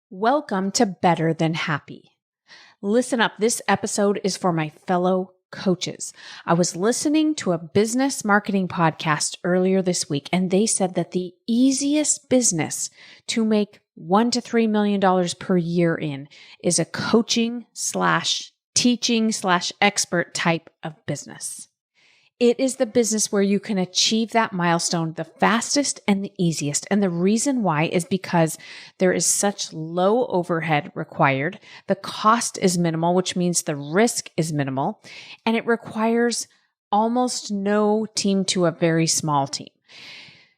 Welcome to Better Than Happy. Listen up, this episode is for my fellow coaches. I was listening to a business marketing podcast earlier this week, and they said that the easiest business to make $1 to $3 million per year in is a coaching / teaching / expert type of business. It is the business where you can achieve that milestone the fastest and the easiest. And the reason why is because there is such low overhead required. The cost is minimal, which means the risk is minimal. And it requires almost no team to a very small team.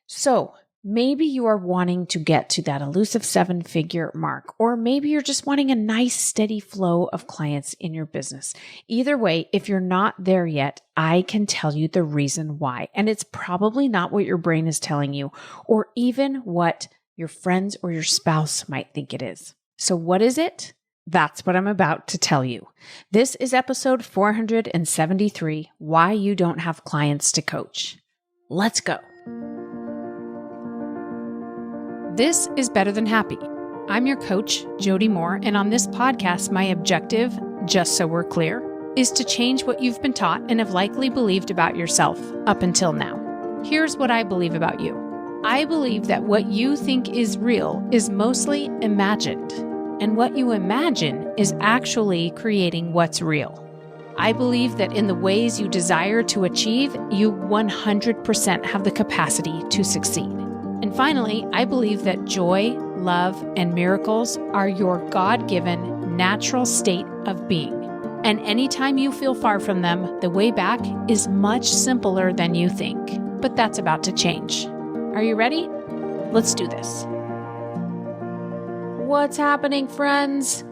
So maybe you are wanting to get to that elusive 7-figure mark, or maybe you're just wanting a nice steady flow of clients in your business. Either way, if you're not there yet, I can tell you the reason why. And it's probably not what your brain is telling you, or even what your friends or your spouse might think it is. So what is it? That's what I'm about to tell you. This is episode 473, Why You Don't Have Clients to Coach. Let's go. This is Better Than Happy. I'm your coach, Jody Moore, and on this podcast, my objective, just so we're clear, is to change what you've been taught and have likely believed about yourself up until now. Here's what I believe about you. I believe that what you think is real is mostly imagined, and what you imagine is actually creating what's real. I believe that in the ways you desire to achieve, you 100% have the capacity to succeed. And finally, I believe that joy, love, and miracles are your God-given natural state of being. And anytime you feel far from them, the way back is much simpler than you think. But that's about to change. Are you ready? Let's do this. What's happening, friends?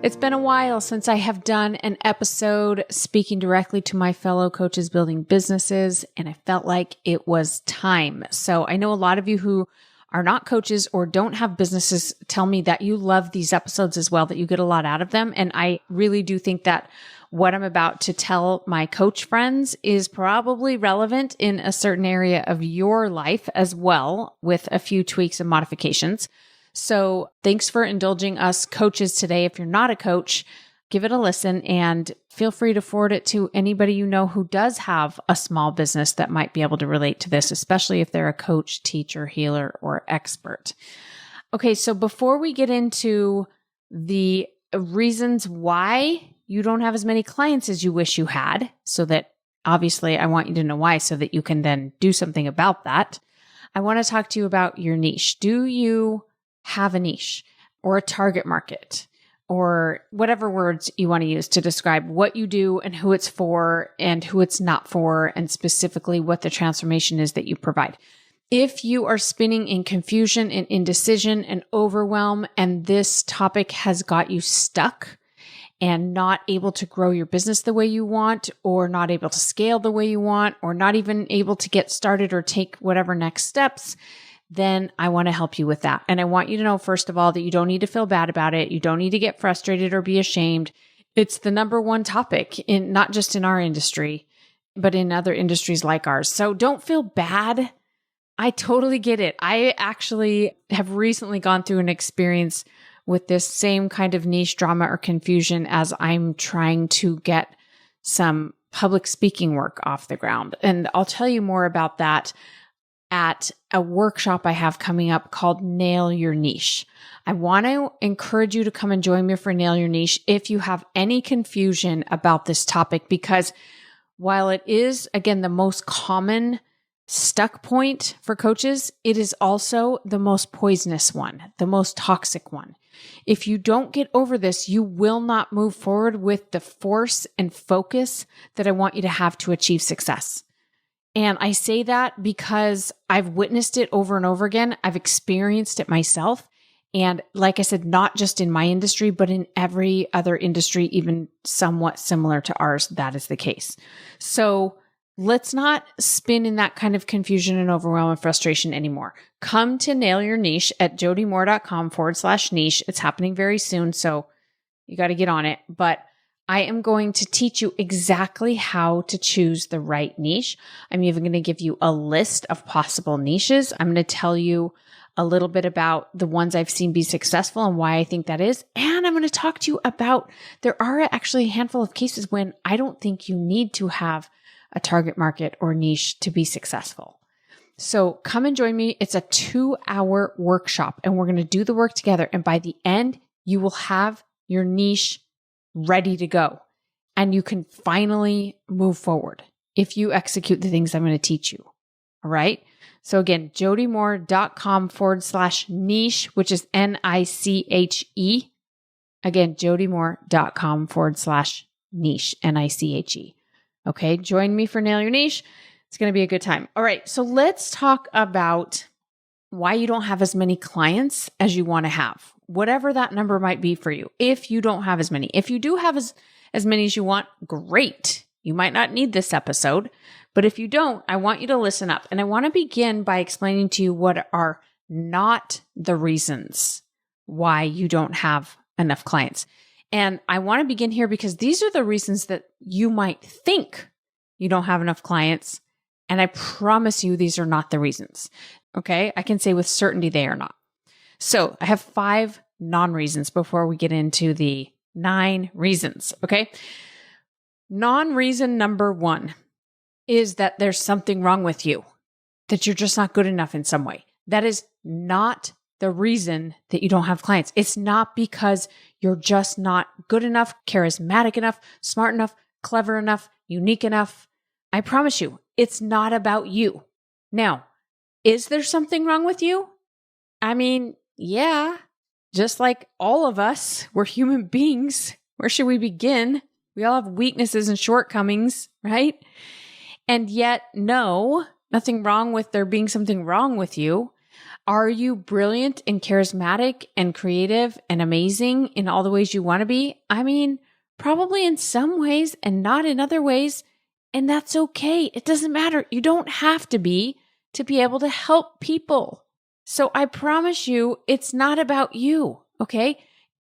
It's been a while since I have done an episode speaking directly to my fellow coaches building businesses, and I felt like it was time. So I know a lot of you who are not coaches or don't have businesses tell me that you love these episodes as well, that you get a lot out of them. And I really do think that what I'm about to tell my coach friends is probably relevant in a certain area of your life as well, with a few tweaks and modifications. So thanks for indulging us coaches today. If you're not a coach, give it a listen and feel free to forward it to anybody you know who does have a small business that might be able to relate to this, especially if they're a coach, teacher, healer, or expert. Okay, so before we get into the reasons why you don't have as many clients as you wish you had, so that obviously I want you to know why so that you can then do something about that, I want to talk to you about your niche. Do you have a niche or a target market or whatever words you want to use to describe what you do and who it's for and who it's not for, and specifically what the transformation is that you provide? If you are spinning in confusion and indecision and overwhelm, and this topic has got you stuck and not able to grow your business the way you want, or not able to scale the way you want, or not even able to get started or take whatever next steps, then I want to help you with that. And I want you to know, first of all, that you don't need to feel bad about it. You don't need to get frustrated or be ashamed. It's the number one topic in not just in our industry, but in other industries like ours. So don't feel bad. I totally get it. I actually have recently gone through an experience with this same kind of niche drama or confusion as I'm trying to get some public speaking work off the ground. And I'll tell you more about that at a workshop I have coming up called Nail Your Niche. I want to encourage you to come and join me for Nail Your Niche if you have any confusion about this topic, because while it is, again, the most common stuck point for coaches, it is also the most poisonous one, the most toxic one. If you don't get over this, you will not move forward with the force and focus that I want you to have to achieve success. And I say that because I've witnessed it over and over again. I've experienced it myself. And like I said, not just in my industry, but in every other industry, even somewhat similar to ours, that is the case. So let's not spin in that kind of confusion and overwhelm and frustration anymore. Come to Nail Your Niche at jodymoore.com/niche. It's happening very soon, so you got to get on it. But I am going to teach you exactly how to choose the right niche. I'm even going to give you a list of possible niches. I'm going to tell you a little bit about the ones I've seen be successful and why I think that is. And I'm going to talk to you about, there are actually a handful of cases when I don't think you need to have a target market or niche to be successful. So come and join me. It's a 2-hour workshop and we're going to do the work together. And by the end, you will have your niche ready to go and you can finally move forward if you execute the things I'm going to teach you. All right. So again, jodymoore.com/niche, which is NICHE. Again, jodymoore.com/niche, NICHE. Okay. Join me for Nail Your Niche. It's going to be a good time. All right. So let's talk about why you don't have as many clients as you want to have, whatever that number might be for you. If you don't have as many, if you do have as many as you want, great. You might not need this episode, but if you don't, I want you to listen up. And I want to begin by explaining to you what are not the reasons why you don't have enough clients. And I want to begin here because these are the reasons that you might think you don't have enough clients. And I promise you, these are not the reasons. Okay. I can say with certainty they are not. So I have 5 non-reasons before we get into the 9 reasons. Okay. Non-reason number 1 is that there's something wrong with you, that you're just not good enough in some way. That is not the reason that you don't have clients. It's not because you're just not good enough, charismatic enough, smart enough, clever enough, unique enough. I promise you, it's not about you. Now, is there something wrong with you? I mean, yeah, just like all of us, we're human beings. Where should we begin? We all have weaknesses and shortcomings, right? And yet, no, nothing wrong with there being something wrong with you. Are you brilliant and charismatic and creative and amazing in all the ways you want to be? I mean, probably in some ways and not in other ways. And that's okay. It doesn't matter. You don't have to be able to help people. So I promise you, it's not about you, okay?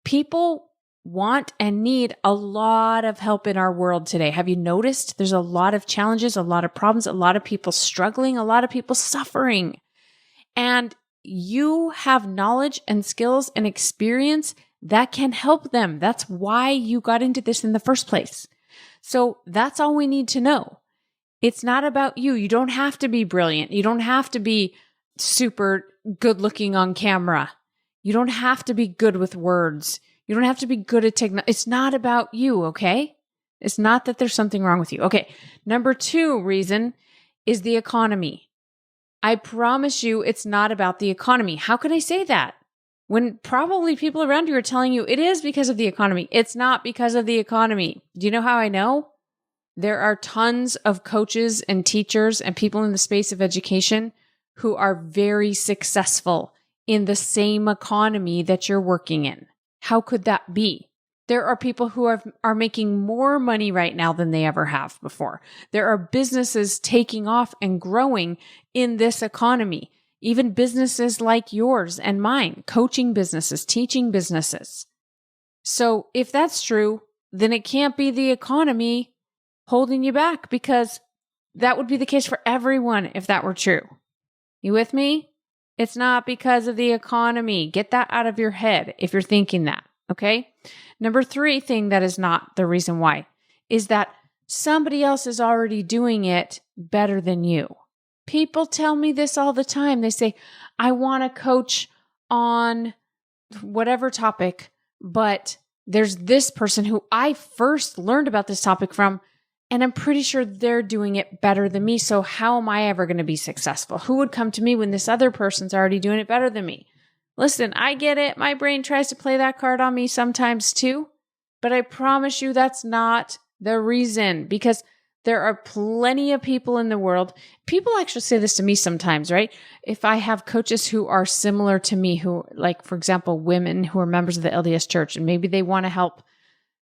People want and need a lot of help in our world today. Have you noticed there's a lot of challenges, a lot of problems, a lot of people struggling, a lot of people suffering. And you have knowledge and skills and experience that can help them. That's why you got into this in the first place. So that's all we need to know. It's not about you. You don't have to be brilliant. You don't have to be super good looking on camera. You don't have to be good with words. You don't have to be good at technology. It's not about you, okay? It's not that there's something wrong with you. Okay, number 2 reason is the economy. I promise you it's not about the economy. How can I say that? When probably people around you are telling you it is because of the economy. It's not because of the economy. Do you know how I know? There are tons of coaches and teachers and people in the space of education who are very successful in the same economy that you're working in. How could that be? There are people who are making more money right now than they ever have before. There are businesses taking off and growing in this economy. Even businesses like yours and mine, coaching businesses, teaching businesses. So if that's true, then it can't be the economy holding you back, because that would be the case for everyone if that were true. You with me? It's not because of the economy. Get that out of your head if you're thinking that, okay? Number 3 thing that is not the reason why is that somebody else is already doing it better than you. People tell me this all the time. They say, I want to coach on whatever topic, but there's this person who I first learned about this topic from, and I'm pretty sure they're doing it better than me. So how am I ever going to be successful? Who would come to me when this other person's already doing it better than me? Listen, I get it. My brain tries to play that card on me sometimes too, but I promise you that's not the reason, because there are plenty of people in the world. People actually say this to me sometimes, right? If I have coaches who are similar to me, who, like, for example, women who are members of the LDS Church, and maybe they want to help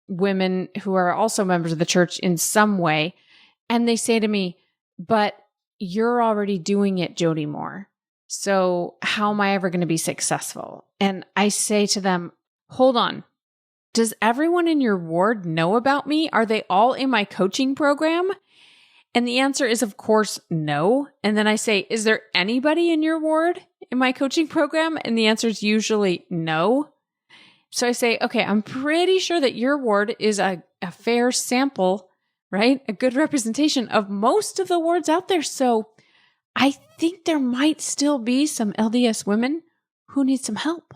women who are also members of the church in some way. And they say to me, but you're already doing it, Jody Moore. So how am I ever going to be successful? And I say to them, hold on. Does everyone in your ward know about me? Are they all in my coaching program? And the answer is, of course, no. And then I say, is there anybody in your ward in my coaching program? And the answer is usually no. So I say, okay, I'm pretty sure that your ward is a fair sample, right? A good representation of most of the wards out there. So I think there might still be some LDS women who need some help,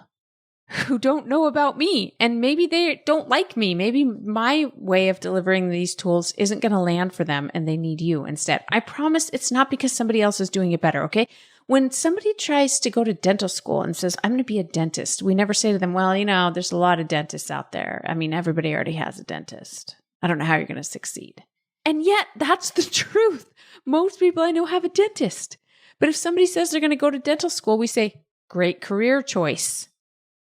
who don't know about me. And maybe they don't like me. Maybe my way of delivering these tools isn't going to land for them and they need you instead. I promise it's not because somebody else is doing it better, okay? When somebody tries to go to dental school and says, I'm going to be a dentist, we never say to them, well, there's a lot of dentists out there. I mean, everybody already has a dentist. I don't know how you're going to succeed. And yet that's the truth. Most people I know have a dentist. But if somebody says they're going to go to dental school, we say, great career choice.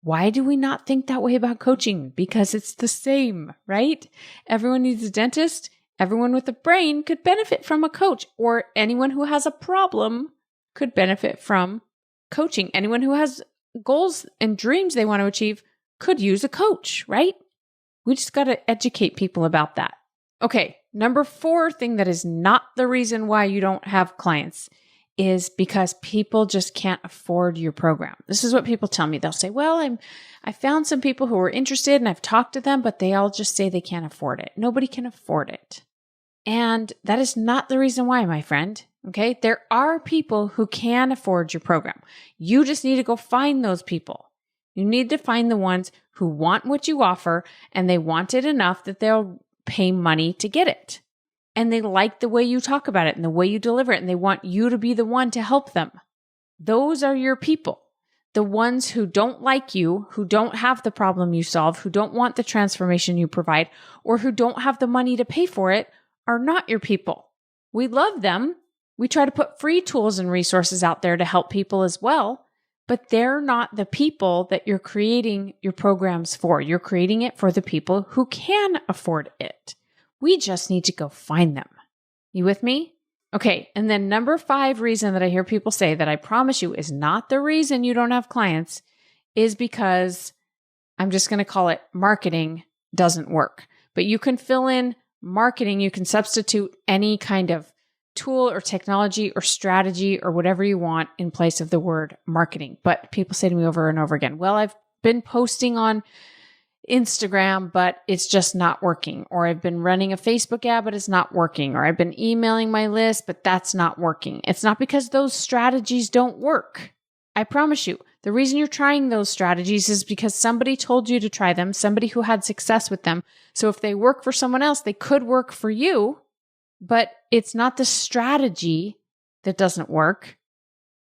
Why do we not think that way about coaching? Because it's the same, right? Everyone needs a dentist. Everyone with a brain could benefit from a coach, or anyone who has a problem could benefit from coaching. Anyone who has goals and dreams they want to achieve could use a coach, right? We just got to educate people about that. Okay, number 4 thing that is not the reason why you don't have clients is because people just can't afford your program. This is what people tell me. They'll say, well, I found some people who are interested and I've talked to them, but they all just say they can't afford it. Nobody can afford it. And that is not the reason why, my friend. Okay. There are people who can afford your program. You just need to go find those people. You need to find the ones who want what you offer and they want it enough that they'll pay money to get it. And they like the way you talk about it and the way you deliver it, and they want you to be the one to help them. Those are your people. The ones who don't like you, who don't have the problem you solve, who don't want the transformation you provide, or who don't have the money to pay for it, are not your people. We love them. We try to put free tools and resources out there to help people as well, but they're not the people that you're creating your programs for. You're creating it for the people who can afford it. We just need to go find them. You with me? Okay. And then number 5 reason that I hear people say that I promise you is not the reason you don't have clients is because I'm just going to call it marketing doesn't work. But you can fill in marketing. You can substitute any kind of tool or technology or strategy or whatever you want in place of the word marketing. But people say to me over and over again, well, I've been posting on Instagram, but it's just not working. Or I've been running a Facebook ad, but it's not working. Or I've been emailing my list, but that's not working. It's not because those strategies don't work. I promise you, the reason you're trying those strategies is because somebody told you to try them, somebody who had success with them. So if they work for someone else, they could work for you, but it's not the strategy that doesn't work.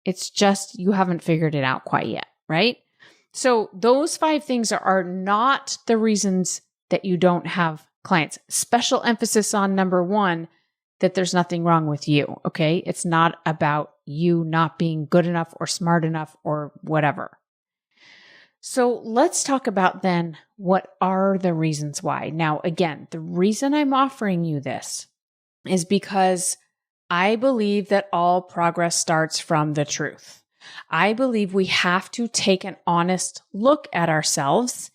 It's just you haven't figured it out quite yet, right? So those 5 things are not the reasons that you don't have clients. Special emphasis on number 1, that there's nothing wrong with you, okay? It's not about you not being good enough or smart enough or whatever. So let's talk about then what are the reasons why. Now, again, the reason I'm offering you this is because I believe that all progress starts from the truth. I believe we have to take an honest look at ourselves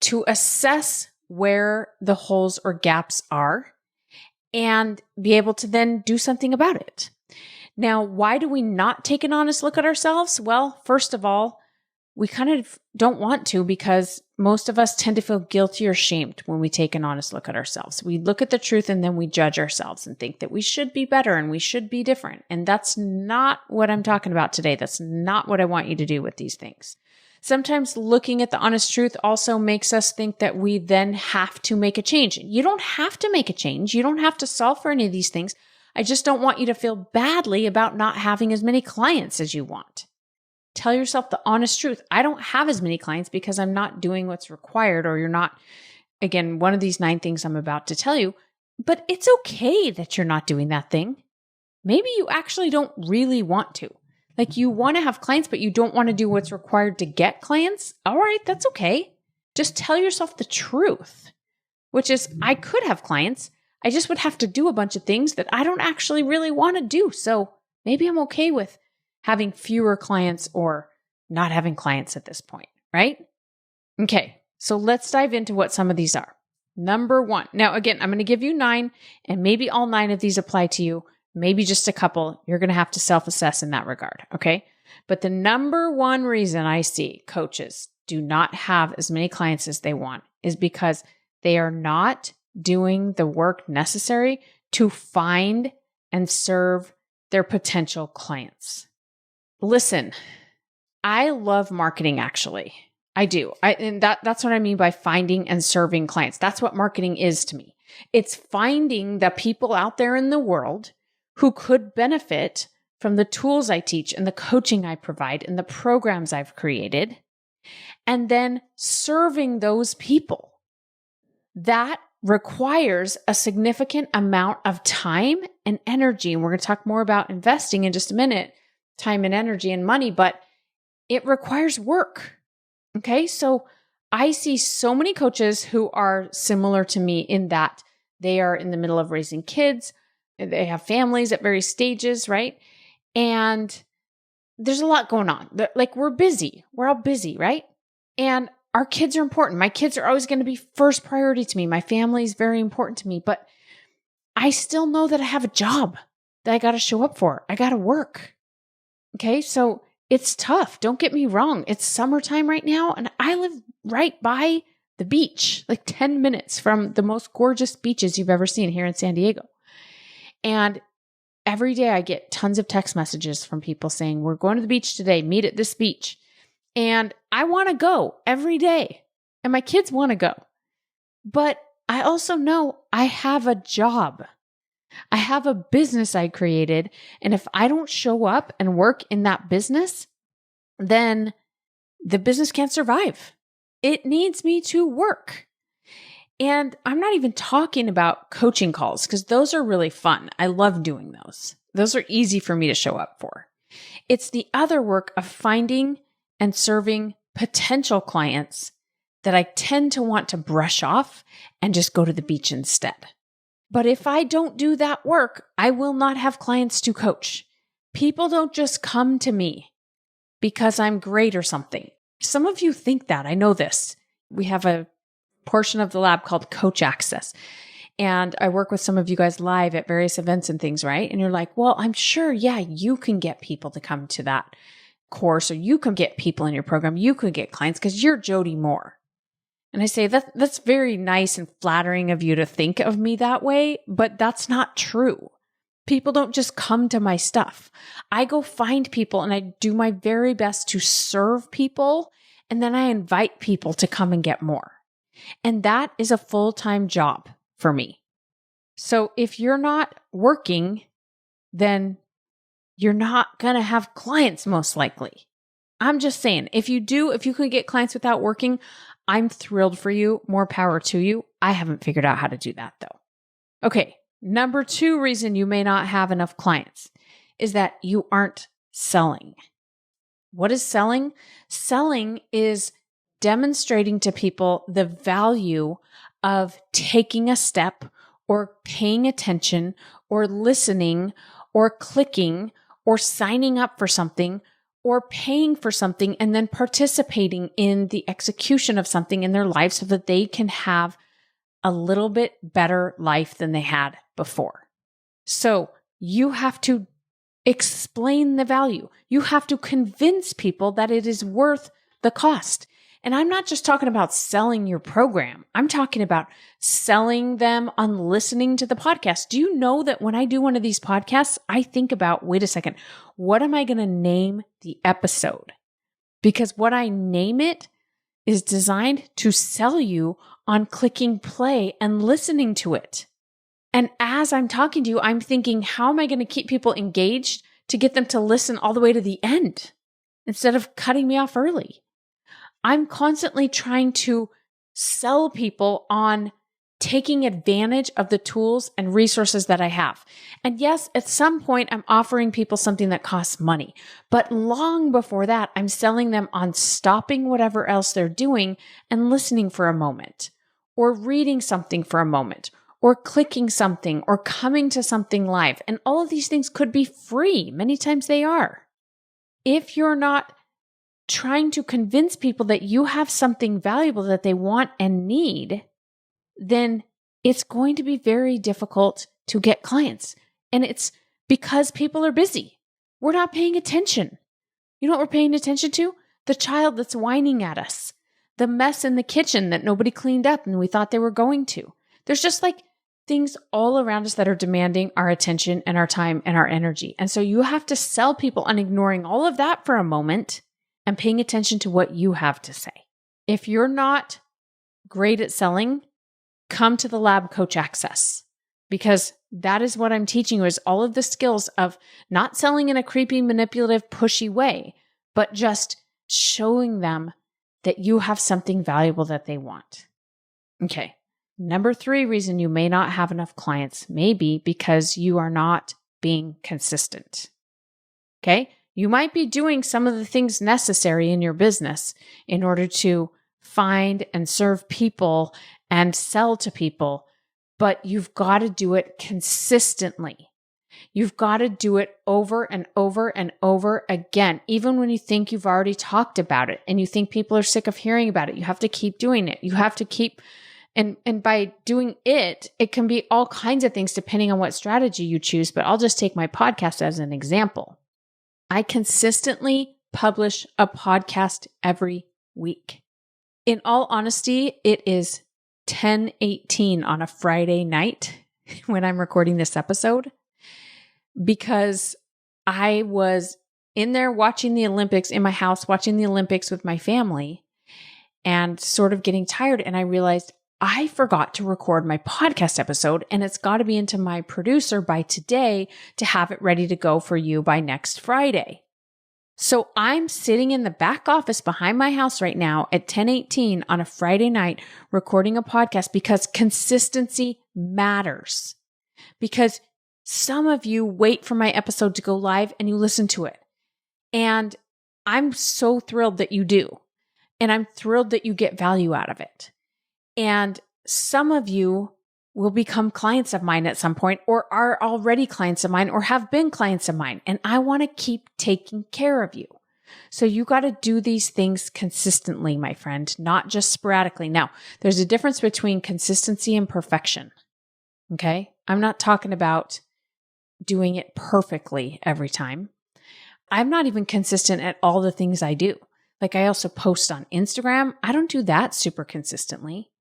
to assess where the holes or gaps are and be able to then do something about it. Now, why do we not take an honest look at ourselves? Well, first of all, we kind of don't want to because most of us tend to feel guilty or shamed when we take an honest look at ourselves. We look at the truth and then we judge ourselves and think that we should be better and we should be different. And that's not what I'm talking about today. That's not what I want you to do with these things. Sometimes looking at the honest truth also makes us think that we then have to make a change. You don't have to make a change. You don't have to solve for any of these things. I just don't want you to feel badly about not having as many clients as you want. Tell yourself the honest truth. I don't have as many clients because I'm not doing what's required, or you're not, again, one of these 9 things I'm about to tell you, but it's okay that you're not doing that thing. Maybe you actually don't really want to. Like you want to have clients, but you don't want to do what's required to get clients. All right, that's okay. Just tell yourself the truth, which is I could have clients. I just would have to do a bunch of things that I don't actually really want to do. So maybe I'm okay with having fewer clients or not having clients at this point, right? Okay, so let's dive into what some of these are. Number 1. Now, again, I'm going to give you 9, and maybe all 9 of these apply to you. Maybe just a couple. You're going to have to self-assess in that regard, okay? But the number one reason I see coaches do not have as many clients as they want is because they are not doing the work necessary to find and serve their potential clients. Listen, I love marketing, actually. I do. And that's what I mean by finding and serving clients. That's what marketing is to me. It's finding the people out there in the world who could benefit from the tools I teach and the coaching I provide and the programs I've created, and then serving those people. That requires a significant amount of time and energy. And we're going to talk more about investing in just a minute, time and energy and money, but it requires work. Okay. So I see so many coaches who are similar to me in that they are in the middle of raising kids. They have families at various stages, right? And there's a lot going on. Like, we're busy. We're all busy, right? And our kids are important. My kids are always going to be first priority to me. My family is very important to me, but I still know that I have a job that I got to show up for. I got to work. Okay. So it's tough. Don't get me wrong. It's summertime right now, and I live right by the beach, like 10 minutes from the most gorgeous beaches you've ever seen here in San Diego. And every day I get tons of text messages from people saying, we're going to the beach today, meet at this beach. And I want to go every day. And my kids want to go. But I also know I have a job. I have a business I created. And if I don't show up and work in that business, then the business can't survive. It needs me to work. And I'm not even talking about coaching calls, because those are really fun. I love doing those. Those are easy for me to show up for. It's the other work of finding and serving potential clients that I tend to want to brush off and just go to the beach instead. But if I don't do that work, I will not have clients to coach. People don't just come to me because I'm great or something. Some of you think that. I know this. We have a portion of the lab called Coach Access. And I work with some of you guys live at various events and things, right? And you're like, well, I'm sure, yeah, you can get people to come to that course, or you can get people in your program. You could get clients because you're Jody Moore. And I say that's very nice and flattering of you to think of me that way, but that's not true. People don't just come to my stuff. I go find people and I do my very best to serve people. And then I invite people to come and get more. And that is a full-time job for me. So if you're not working, then you're not going to have clients most likely. I'm just saying, if you can get clients without working, I'm thrilled for you. More power to you. I haven't figured out how to do that though. Okay. Number 2 reason you may not have enough clients is that you aren't selling. What is selling? Selling is demonstrating to people the value of taking a step or paying attention or listening or clicking or signing up for something or paying for something and then participating in the execution of something in their life so that they can have a little bit better life than they had before. So you have to explain the value. You have to convince people that it is worth the cost. And I'm not just talking about selling your program. I'm talking about selling them on listening to the podcast. Do you know that when I do one of these podcasts, I think about, wait a second, what am I going to name the episode? Because what I name it is designed to sell you on clicking play and listening to it. And as I'm talking to you, I'm thinking, how am I going to keep people engaged to get them to listen all the way to the end instead of cutting me off early? I'm constantly trying to sell people on taking advantage of the tools and resources that I have. And yes, at some point, I'm offering people something that costs money. But long before that, I'm selling them on stopping whatever else they're doing and listening for a moment, or reading something for a moment, or clicking something, or coming to something live. And all of these things could be free. Many times they are. If you're not trying to convince people that you have something valuable that they want and need, then it's going to be very difficult to get clients. And it's because people are busy. We're not paying attention. You know what we're paying attention to? The child that's whining at us, the mess in the kitchen that nobody cleaned up and we thought they were going to. There's just like things all around us that are demanding our attention and our time and our energy. And so you have to sell people on ignoring all of that for a moment and paying attention to what you have to say. If you're not great at selling, come to the Lab Coach Access, because that is what I'm teaching you, is all of the skills of not selling in a creepy, manipulative, pushy way, but just showing them that you have something valuable that they want. Okay. Number 3 reason you may not have enough clients may be because you are not being consistent. Okay. You might be doing some of the things necessary in your business in order to find and serve people and sell to people, but you've got to do it consistently. You've got to do it over and over and over again. Even when you think you've already talked about it and you think people are sick of hearing about it, you have to keep doing it. You have to keep, and by doing it, it can be all kinds of things depending on what strategy you choose, but I'll just take my podcast as an example. I consistently publish a podcast every week. In all honesty, it is 10:18 on a Friday night when I'm recording this episode, because I was in there watching the Olympics in my house, watching the Olympics with my family and sort of getting tired. And I realized I forgot to record my podcast episode, and it's got to be into my producer by today to have it ready to go for you by next Friday. So I'm sitting in the back office behind my house right now at 10:18 on a Friday night recording a podcast, because consistency matters. Because some of you wait for my episode to go live and you listen to it. And I'm so thrilled that you do. And I'm thrilled that you get value out of it. And some of you will become clients of mine at some point, or are already clients of mine, or have been clients of mine. And I want to keep taking care of you. So you got to do these things consistently, my friend, not just sporadically. Now, there's a difference between consistency and perfection. Okay? I'm not talking about doing it perfectly every time. I'm not even consistent at all the things I do. Like, I also post on Instagram. I don't do that super consistently.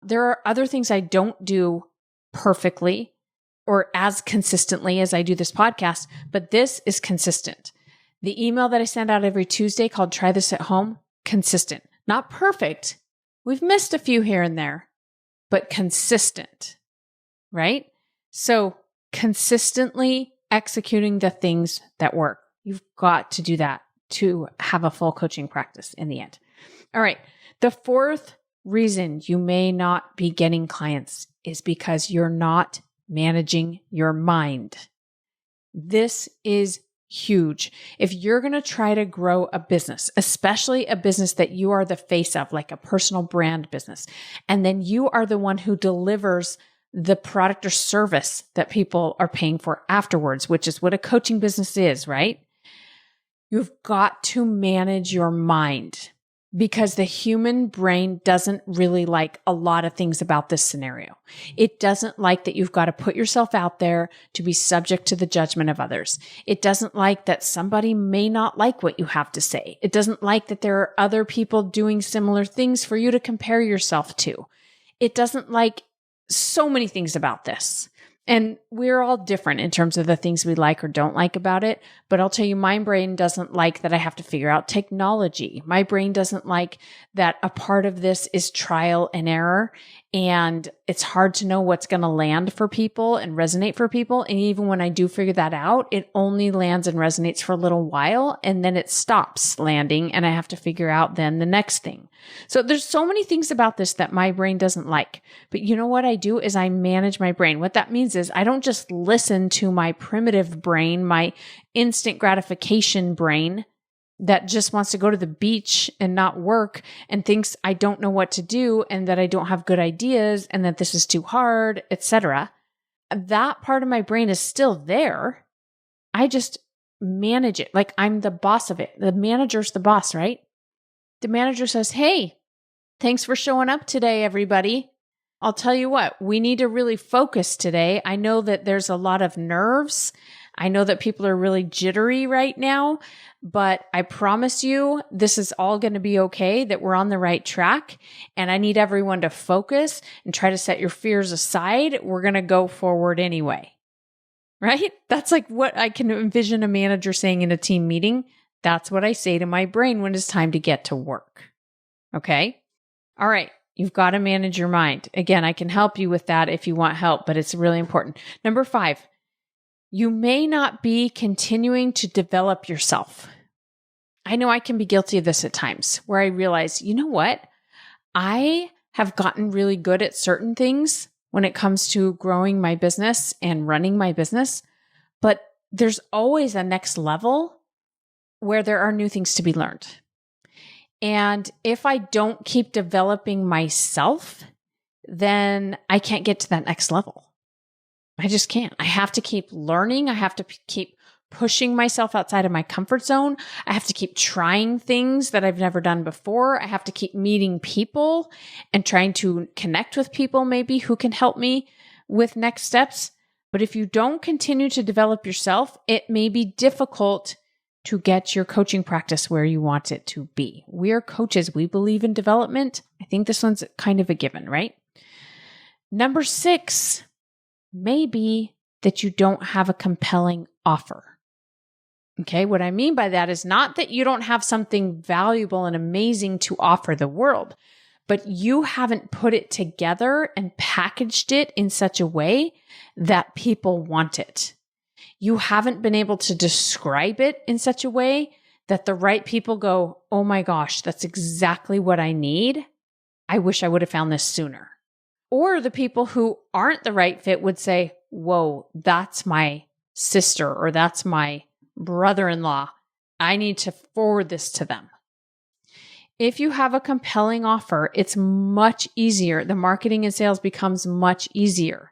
There are other things I don't do perfectly or as consistently as I do this podcast, but this is consistent. The email that I send out every Tuesday called Try This at Home, consistent. Not perfect. We've missed a few here and there, but consistent, right? So consistently executing the things that work. You've got to do that to have a full coaching practice in the end. All right. The 4th reason you may not be getting clients is because you're not managing your mind. This is huge. If you're going to try to grow a business, especially a business that you are the face of, like a personal brand business, and then you are the one who delivers the product or service that people are paying for afterwards, which is what a coaching business is, right? You've got to manage your mind, because the human brain doesn't really like a lot of things about this scenario. It doesn't like that you've got to put yourself out there to be subject to the judgment of others. It doesn't like that somebody may not like what you have to say. It doesn't like that there are other people doing similar things for you to compare yourself to. It doesn't like so many things about this. And we're all different in terms of the things we like or don't like about it. But I'll tell you, my brain doesn't like that I have to figure out technology. My brain doesn't like that a part of this is trial and error. And it's hard to know what's going to land for people and resonate for people. And even when I do figure that out, it only lands and resonates for a little while. And then it stops landing. And I have to figure out then the next thing. So there's so many things about this that my brain doesn't like. But you know what I do is I manage my brain. What that means is I don't just listen to my primitive brain, my instant gratification brain that just wants to go to the beach and not work and thinks I don't know what to do and that I don't have good ideas and that this is too hard, etc. That part of my brain is still there. I just manage it like I'm the boss of it. The manager's the boss, right? The manager says, "Hey, thanks for showing up today, everybody. I'll tell you what, we need to really focus today. I know that there's a lot of nerves. I know that people are really jittery right now, but I promise you this is all going to be okay, that we're on the right track. And I need everyone to focus and try to set your fears aside. We're going to go forward anyway. Right? That's like what I can envision a manager saying in a team meeting. That's what I say to my brain when it's time to get to work. Okay? All right. You've got to manage your mind. Again, I can help you with that if you want help, but it's really important. Number 5, you may not be continuing to develop yourself. I know I can be guilty of this at times where I realize, you know what? I have gotten really good at certain things when it comes to growing my business and running my business, but there's always a next level where there are new things to be learned. And if I don't keep developing myself, then I can't get to that next level. I just can't. I have to keep learning. I have to keep pushing myself outside of my comfort zone. I have to keep trying things that I've never done before. I have to keep meeting people and trying to connect with people maybe who can help me with next steps. But if you don't continue to develop yourself, it may be difficult to get your coaching practice where you want it to be. We are coaches. We believe in development. I think this one's kind of a given, right? Number 6 may be that you don't have a compelling offer. Okay, what I mean by that is not that you don't have something valuable and amazing to offer the world, but you haven't put it together and packaged it in such a way that people want it. You haven't been able to describe it in such a way that the right people go, oh my gosh, that's exactly what I need. I wish I would have found this sooner. Or the people who aren't the right fit would say, whoa, that's my sister or that's my brother-in-law. I need to forward this to them. If you have a compelling offer, it's much easier. The marketing and sales becomes much easier.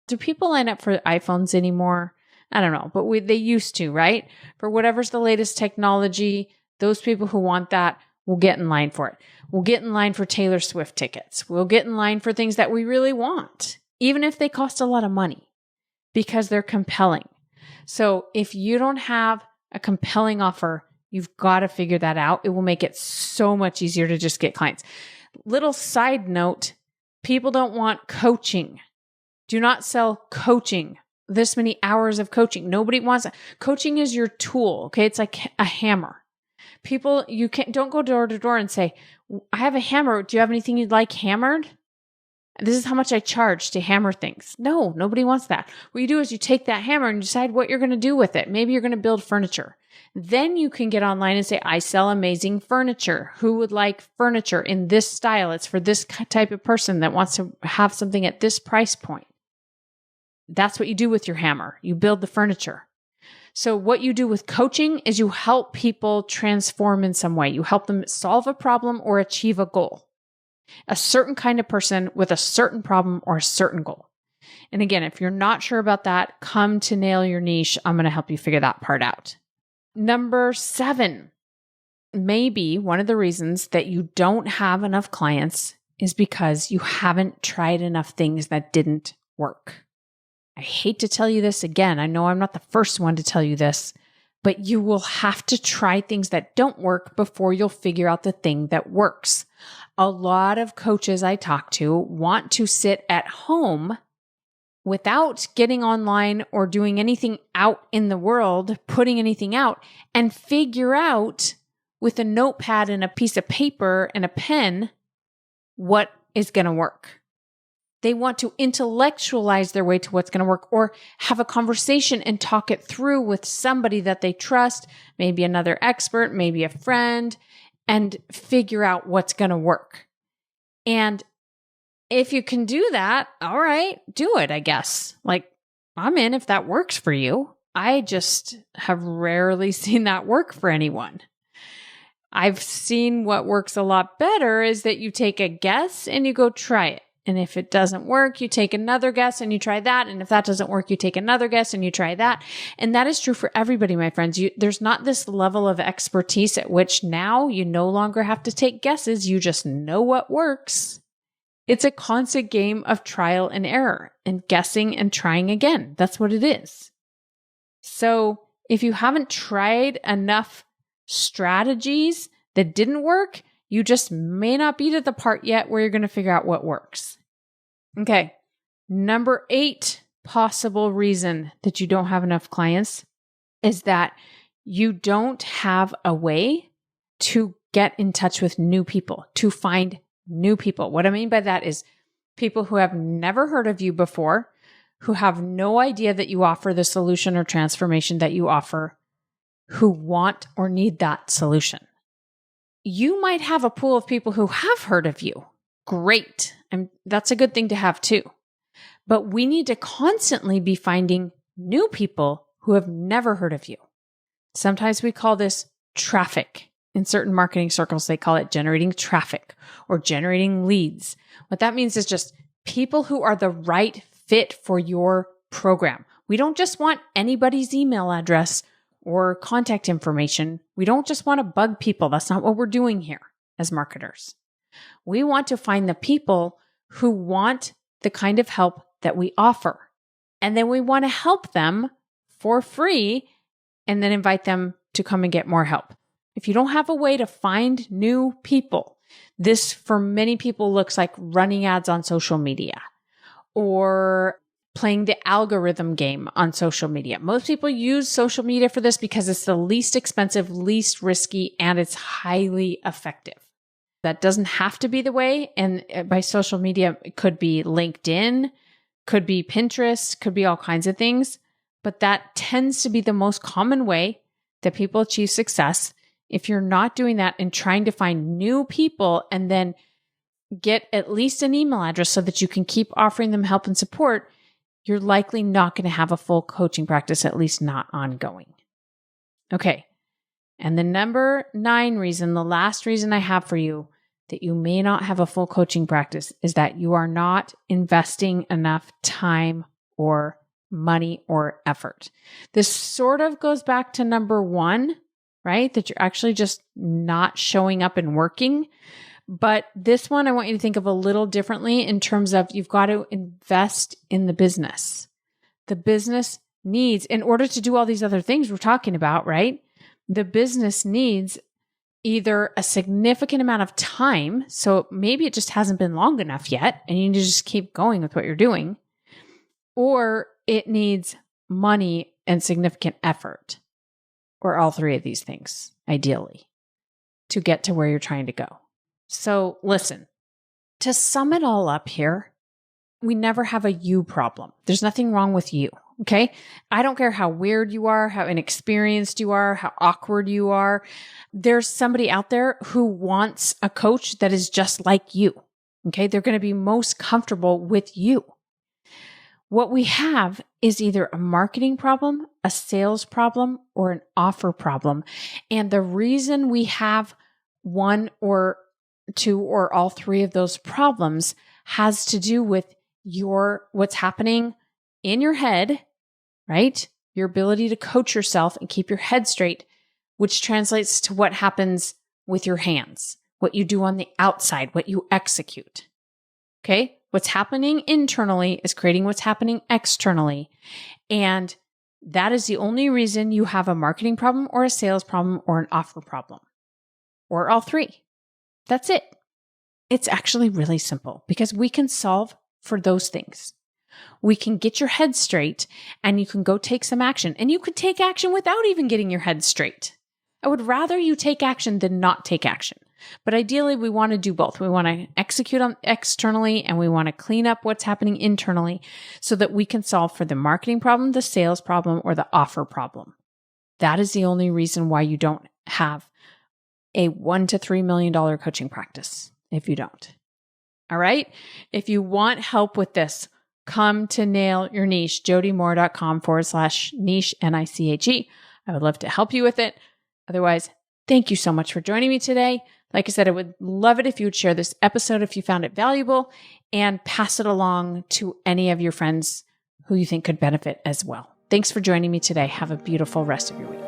Do people line up for iPhones anymore? I don't know, but they used to, right? For whatever's the latest technology, those people who want that will get in line for it. We'll get in line for Taylor Swift tickets. We'll get in line for things that we really want, even if they cost a lot of money, because they're compelling. So if you don't have a compelling offer, you've got to figure that out. It will make it so much easier to just get clients. Little side note, people don't want coaching. Do not sell coaching. This many hours of coaching. Nobody wants it. Coaching is your tool. Okay. It's like a hammer. People, don't go door to door and say, I have a hammer. Do you have anything you'd like hammered? This is how much I charge to hammer things. No, nobody wants that. What you do is you take that hammer and decide what you're going to do with it. Maybe you're going to build furniture. Then you can get online and say, I sell amazing furniture. Who would like furniture in this style? It's for this type of person that wants to have something at this price point. That's what you do with your hammer. You build the furniture. So what you do with coaching is you help people transform in some way. You help them solve a problem or achieve a goal. A certain kind of person with a certain problem or a certain goal. And again, if you're not sure about that, come to Nail Your Niche. I'm going to help you figure that part out. Number 7, maybe one of the reasons that you don't have enough clients is because you haven't tried enough things that didn't work. I hate to tell you this again. I know I'm not the first one to tell you this, but you will have to try things that don't work before you'll figure out the thing that works. A lot of coaches I talk to want to sit at home without getting online or doing anything out in the world, putting anything out, and figure out with a notepad and a piece of paper and a pen what is going to work. They want to intellectualize their way to what's going to work or have a conversation and talk it through with somebody that they trust, maybe another expert, maybe a friend, and figure out what's going to work. And if you can do that, all right, do it, I guess. Like, I'm in if that works for you. I just have rarely seen that work for anyone. I've seen what works a lot better is that you take a guess and you go try it. And if it doesn't work, you take another guess and you try that. And if that doesn't work, you take another guess and you try that. And that is true for everybody, my friends. There's not this level of expertise at which now you no longer have to take guesses. You just know what works. It's a constant game of trial and error and guessing and trying again. That's what it is. So if you haven't tried enough strategies that didn't work, you just may not be to the part yet where you're going to figure out what works. Okay. Number 8 possible reason that you don't have enough clients is that you don't have a way to get in touch with new people, to find new people. What I mean by that is people who have never heard of you before, who have no idea that you offer the solution or transformation that you offer, who want or need that solution. You might have a pool of people who have heard of you. Great. And that's a good thing to have too. But we need to constantly be finding new people who have never heard of you. Sometimes we call this traffic. In certain marketing circles, they call it generating traffic or generating leads. What that means is just people who are the right fit for your program. We don't just want anybody's email address or contact information. We don't just want to bug people. That's not what we're doing here as marketers. We want to find the people who want the kind of help that we offer. And then we want to help them for free and then invite them to come and get more help. If you don't have a way to find new people, this for many people looks like running ads on social media or playing the algorithm game on social media. Most people use social media for this because it's the least expensive, least risky, and it's highly effective. That doesn't have to be the way. And by social media, it could be LinkedIn, could be Pinterest, could be all kinds of things. But that tends to be the most common way that people achieve success. If you're not doing that and trying to find new people and then get at least an email address so that you can keep offering them help and support, you're likely not going to have a full coaching practice, at least not ongoing. Okay. And the number 9 reason, the last reason I have for you that you may not have a full coaching practice is that you are not investing enough time or money or effort. This sort of goes back to number 1, right? That you're actually just not showing up and working. But this one, I want you to think of a little differently in terms of you've got to invest in the business. The business needs, in order to do all these other things we're talking about, right? The business needs either a significant amount of time, so maybe it just hasn't been long enough yet, and you need to just keep going with what you're doing, or it needs money and significant effort, or all 3 of these things, ideally, to get to where you're trying to go. So listen, to sum it all up here, we never have a you problem. There's nothing wrong with you, okay? I don't care how weird you are, how inexperienced you are, how awkward you are. There's somebody out there who wants a coach that is just like you, okay? They're going to be most comfortable with you. What we have is either a marketing problem, a sales problem, or an offer problem. And the reason we have 1 or 2 or all 3 of those problems has to do with what's happening in your head, right? Your ability to coach yourself and keep your head straight, which translates to what happens with your hands, what you do on the outside, what you execute. Okay? What's happening internally is creating what's happening externally. And that is the only reason you have a marketing problem or a sales problem or an offer problem, or all 3. That's it. It's actually really simple because we can solve for those things. We can get your head straight and you can go take some action, and you could take action without even getting your head straight. I would rather you take action than not take action. But ideally, we want to do both. We want to execute on externally and we want to clean up what's happening internally so that we can solve for the marketing problem, the sales problem, or the offer problem. That is the only reason why you don't have a $1 to $3 million coaching practice if you don't. All right. If you want help with this, come to Nail Your Niche, jodymoore.com/niche, NICHE. I would love to help you with it. Otherwise, thank you so much for joining me today. Like I said, I would love it if you would share this episode if you found it valuable and pass it along to any of your friends who you think could benefit as well. Thanks for joining me today. Have a beautiful rest of your week.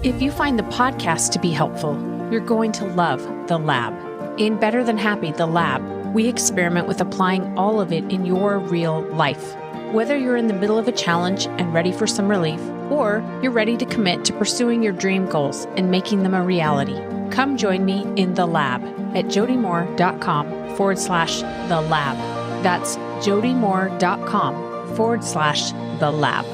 If you find the podcast to be helpful, you're going to love The Lab. In Better Than Happy, The Lab, we experiment with applying all of it in your real life. Whether you're in the middle of a challenge and ready for some relief, or you're ready to commit to pursuing your dream goals and making them a reality, come join me in the lab at jodymoore.com/the lab. That's jodymoore.com/the lab.